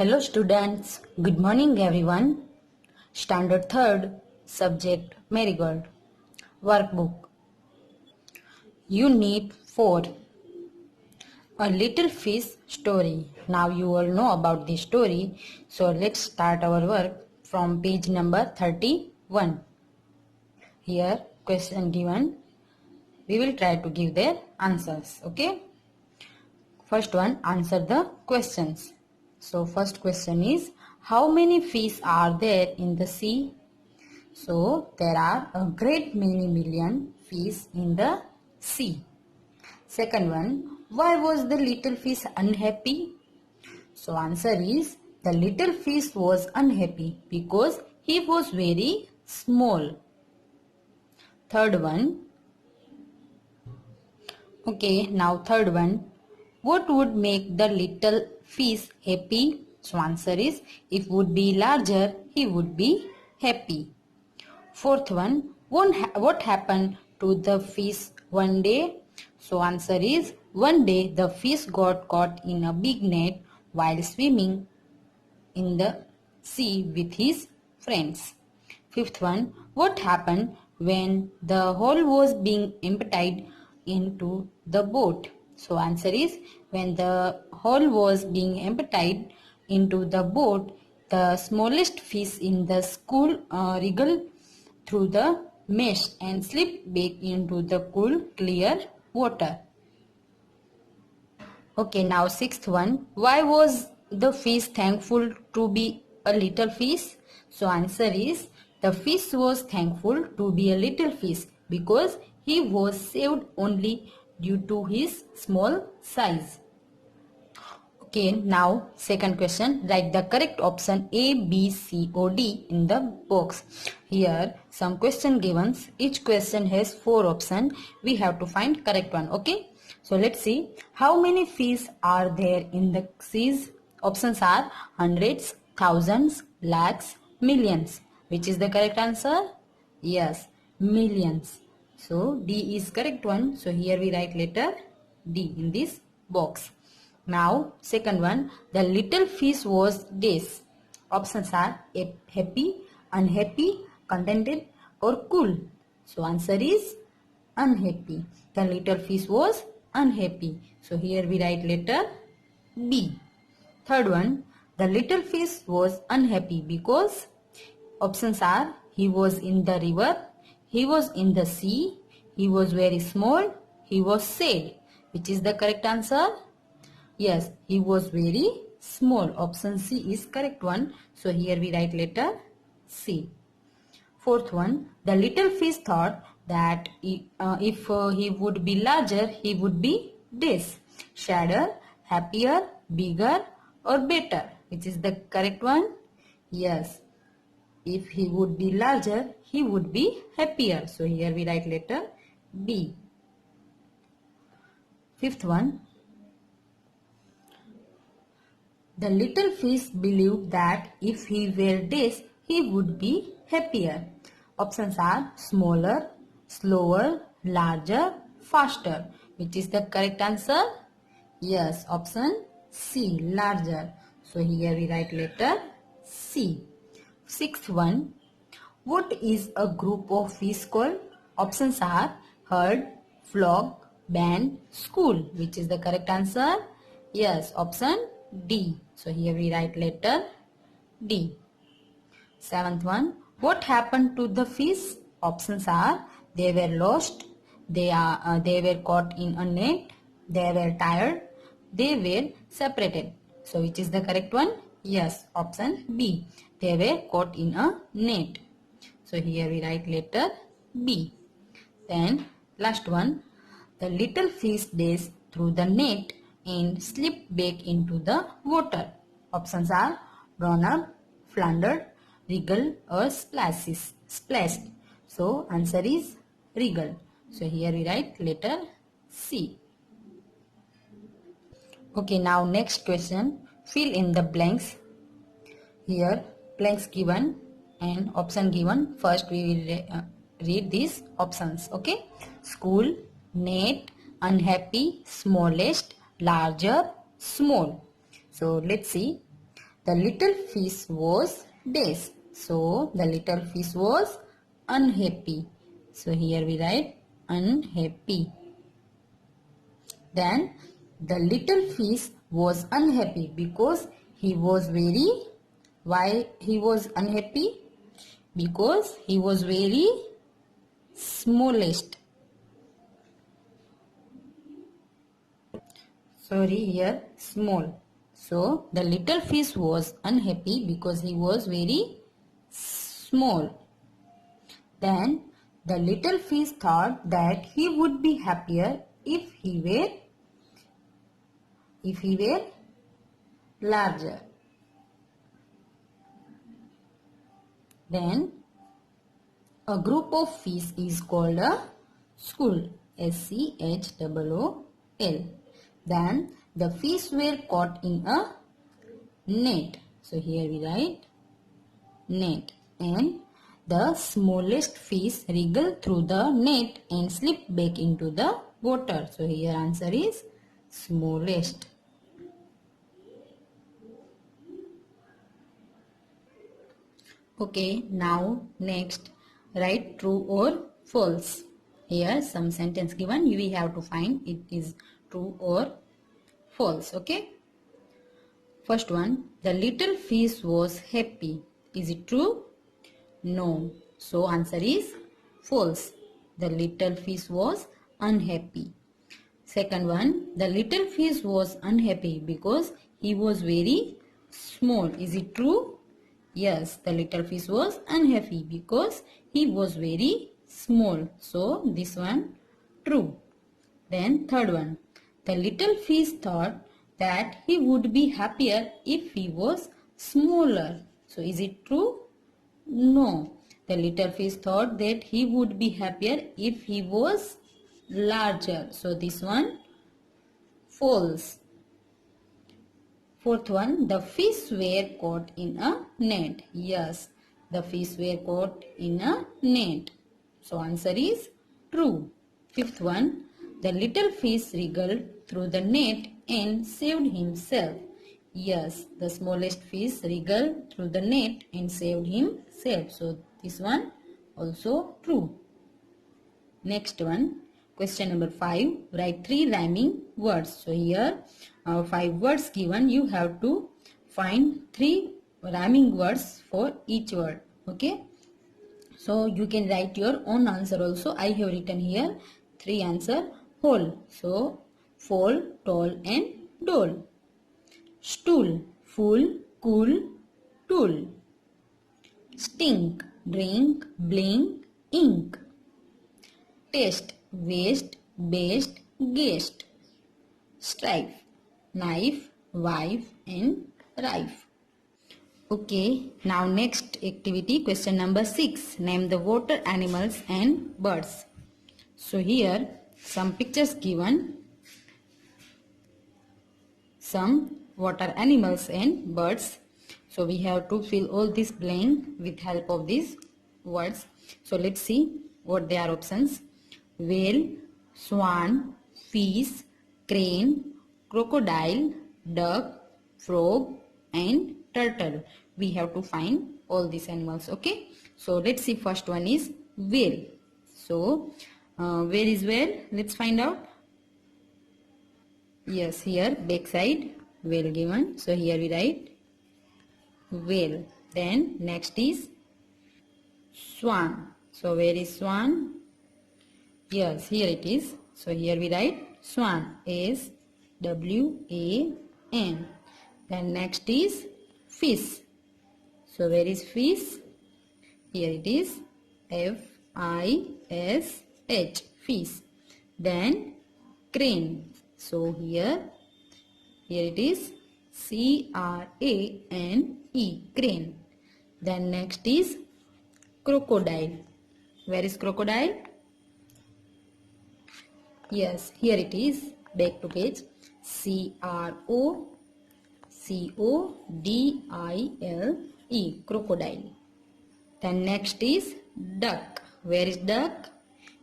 Hello students, good morning everyone. Standard 3rd, subject Marigold. Workbook. Unit 4. A Little Fish Story. Now you all know about the story. So let's start our work from page number 31. Here question given. We will try to give their answers. Okay. First one, answer the questions. So first question is, how many fish are there in the sea? So there are a great many million fish in the sea. Second one, why was the little fish unhappy? So answer is, the little fish was unhappy because he was very small. Third one, third one, what would make the little fish happy? So answer is, if would be larger, he would be happy. Fourth one, what happened to the fish one day? So answer is, one day the fish got caught in a big net while swimming in the sea with his friends. Fifth one, what happened when the hole was being emptied into the boat? So answer is, when the hole was being emptied into the boat, the smallest fish in the school wriggled through the mesh and slipped back into the cool, clear water. Okay, now sixth one. Why was the fish thankful to be a little fish? So answer is, the fish was thankful to be a little fish because he was saved only due to his small size. Okay, now second question. Write the correct option A, B, C or D in the box. Here some question given. Each question has 4 options. We have to find correct one. Okay. So let's see. How many fish are there in the seas? Options are hundreds, thousands, lakhs, millions. Which is the correct answer? Yes, millions. So D is correct one. So here we write letter D in this box. Now second one, the little fish was this. Options are happy, unhappy, contented or cool. So answer is unhappy. The little fish was unhappy. So here we write letter B. Third one, the little fish was unhappy because options are he was in the river, he was in the sea, he was very small, he was sad. Which is the correct answer? Yes, he was very small. Option C is correct one. So here we write letter C. Fourth one, the little fish thought that if he would be larger, he would be this. Sadder, happier, bigger or better. Which is the correct one? Yes. If he would be larger, he would be happier. So here we write letter B. Fifth one, the little fish believed that if he were this, he would be happier. Options are smaller, slower, larger, faster. Which is the correct answer? Yes, option C, larger. So here we write letter C. Sixth one, what is a group of fish called? Options are herd, flock, band, school. Which is the correct answer? Yes, option D. So here we write letter D. Seventh one, what happened to the fish? Options are they were lost, they were caught in a net, they were tired, they were separated. So which is the correct one? Yes, option B. They were caught in a net. So here we write letter B. Then last one, the little fish dashed through the net and slipped back into the water. Options are drawn up, floundered, wriggled or splashed. So answer is wriggled. So here we write letter C. Okay, now next question. Fill in the blanks. Here blanks given and option given. First we will read these options. Okay. School, net, unhappy, smallest, larger, small. So let's see. The little fish was dash. So the little fish was unhappy. So here we write unhappy. Then the little fish was unhappy because he was very, why he was unhappy? Because he was very smallest. Sorry, here small. So the little fish was unhappy because he was very small. Then the little fish thought that he would be happier if he were larger. Then a group of fish is called a school. SCHOOL. Then the fish were caught in a net. So here we write net. And the smallest fish wriggled through the net and slipped back into the water. So here answer is smallest. Okay, now next write true or false. Here some sentence given, we have to find it is true or false. Okay. First one, the little fish was happy. Is it true? No. So answer is false. The little fish was unhappy. Second one, the little fish was unhappy because he was very small. Is it true? Yes, the little fish was unhappy because he was very small. So this one true. Then third one, the little fish thought that he would be happier if he was smaller. So is it true? No. The little fish thought that he would be happier if he was larger. So this one false. Fourth one, the fish were caught in a net. Yes, the fish were caught in a net. So answer is true. Fifth one, the little fish wriggled through the net and saved himself. Yes, the smallest fish wriggled through the net and saved himself. So this one also true. Next one, question number 5. Write 3 rhyming words. So here 5 words given. You have to find 3 rhyming words for each word. Okay. So you can write your own answer also. I have written here 3 answer whole. So fall, tall and doll. Stool, full, cool, tool. Stink, drink, blink, ink. Taste, waste, best, guest. Strife, knife, wife and rife. Okay, now next activity, question number 6. Name the water animals and birds. So here some pictures given. Some water animals and birds. So we have to fill all this blank with help of these words. So let's see what they are options. Whale, swan, fish, crane, crocodile, duck, frog and turtle. We have to find all these animals. Okay. So let's see, first one is whale. So where is whale? Let's find out. Yes, here backside whale given. So here we write whale. Then next is swan. So where is swan? Yes, here it is. So here we write swan. S-W-A-N. Then next is fish. So where is fish? Here it is. F-I-S-H. Fish. Then crane. So here it is C-R-A-N-E. Crane. Then next is crocodile. Where is crocodile? Yes, here it is. Back to page. C-R-O-C-O-D-I-L-E. Crocodile. Then next is duck. Where is duck?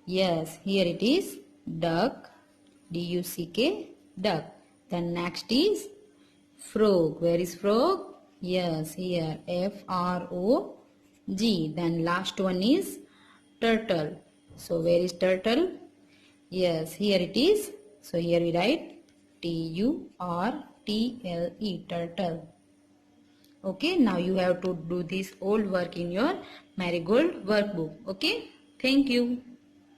Yes, here it is. Duck. D-U-C-K. Duck. Then next is frog. Where is frog? Yes, here FROG. Then last one is turtle. So where is turtle? Yes, here it is. So here we write TURTLE, turtle. Okay, now you have to do this old work in your Marigold workbook. Okay, thank you.